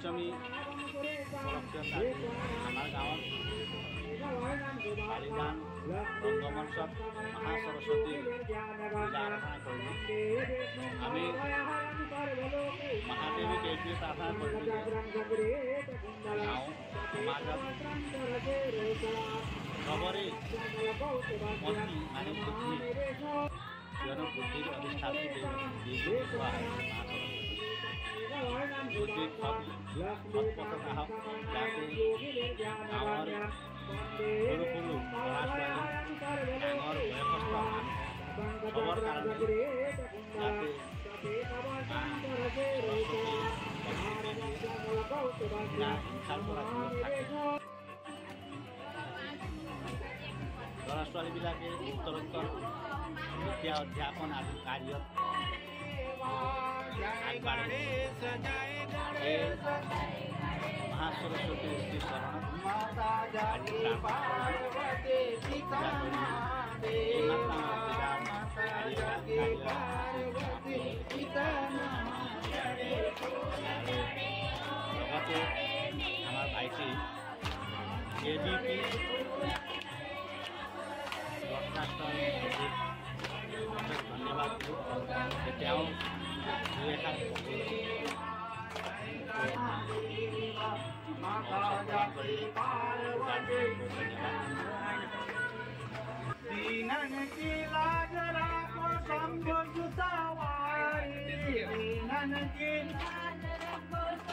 পঞ্চমী উপলক্ষে আমাৰ গাঁৱত বালিদান ৰংগমঞ্চত মহাসৰস্বতী পূজা আৰাধনা কৰিলোঁ। আমি মহাদেৱীক এইটোৱে প্ৰাৰ্থনা কৰিলোঁ যে গাঁও সমাজত সবৰে মতি মানে বুদ্ধি, কিয়নো বুদ্ধিৰ অধিষ্ঠাত্ৰী দেৱী কোৱা হয় মা সৰস্বতী। বুদ্ধিৰ সৎপথত আহক, যাতে গাঁৱৰ সৰু সৰু ল'ৰা ছোৱালী, ডাঙৰ বয়সস্থ মানুহ সবৰ কাৰণে যাতে হিংসাৰ পৰা দূৰত থাকে। ল'ৰা ছোৱালীবিলাকে উত্তৰোত্তৰ বিদ্যা অধ্যাপন আদি কাৰ্যত আগবাঢ়ে। এই মহাসৰস্বতী শ্ৰী চৰণত লগতে আমাৰ ভাইটি ABP ব্ৰডকাষ্টৰ ধন্যবাদ দিওঁ যে তেওঁ দুই এষাৰ दीनन की लाज राखो शंभु सुतवारी, दीनन की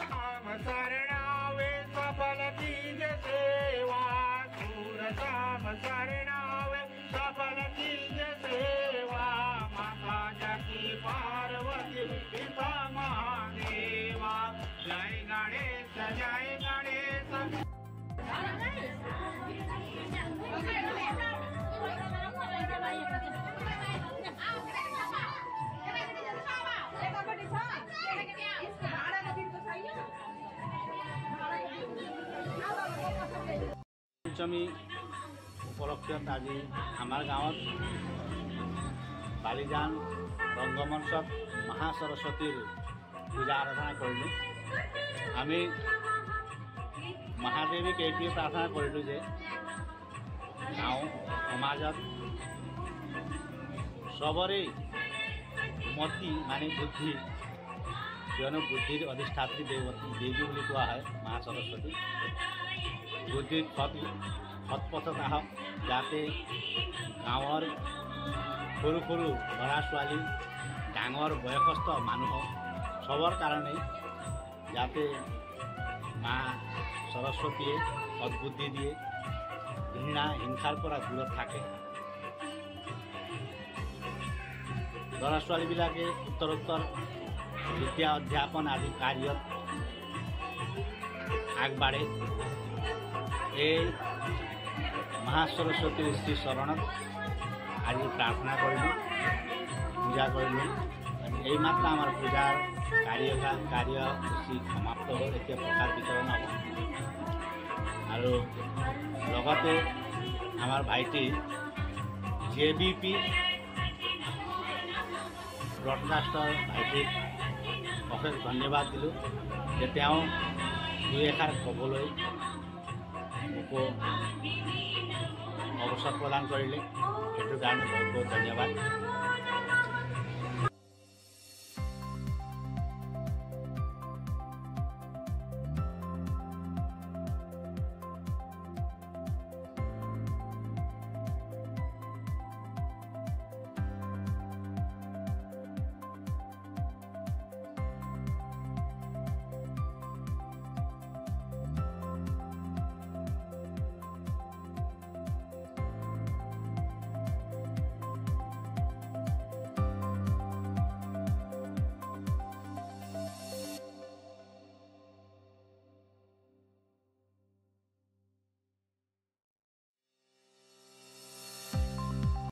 राम शरणावे सफल कीज सेवा, सूर राम शरणावे सफल कीज सेवा, माता जकी पार्वती पिता महादेवा, जय गणेश जय गणेश। পঞ্চমী উপলক্ষত আজি আমাৰ গাঁৱত বালিদান ৰংগমঞ্চত মহাসৰস্বতীৰ পূজা আৰাধনা কৰিলোঁ। আমি মহাদেৱীক এইটোৱে প্ৰাৰ্থনা কৰিলোঁ যে গাঁও সমাজত সবৰে মতি মানে বুদ্ধি, কিয়নো বুদ্ধিৰ অধিষ্ঠাত্ৰী দেৱী বুলি কোৱা হয় মা সৰস্বতী। বুদ্ধিৰ সৎপথত আহক, যাতে গাঁৱৰ সৰু সৰু ল'ৰা ছোৱালী, ডাঙৰ বয়সস্থ মানুহ সবৰ কাৰণেই যাতে মা সৰস্বতীয়ে সৎবুদ্ধি দিয়ে, ঘৃণা হিংসাৰ পৰা দূৰত থাকে। ল'ৰা ছোৱালীবিলাকে উত্তৰোত্তৰ বিদ্যা অধ্যাপন আদি কাৰ্যত আগবাঢ়ে। এই মহাসৰস্বতীৰ শ্ৰী চৰণত আজি প্ৰাৰ্থনা কৰিলোঁ, পূজা কৰিলোঁ। এইমাত্ৰ আমাৰ পূজাৰ কাৰ্যসূচী সমাপ্ত হ'ল। এতিয়া প্ৰসাদ বিতৰণ হ'ব। আৰু লগতে আমাৰ ভাইটি ABP ব্ৰডকাষ্টৰ ভাইটিক অশেষ ধন্যবাদ দিলোঁ যে তেওঁ দুই এষাৰ ক'বলৈ মোকো অৱসৰ প্ৰদান কৰিলে। সেইটো কাৰণে বহুত বহুত ধন্যবাদ।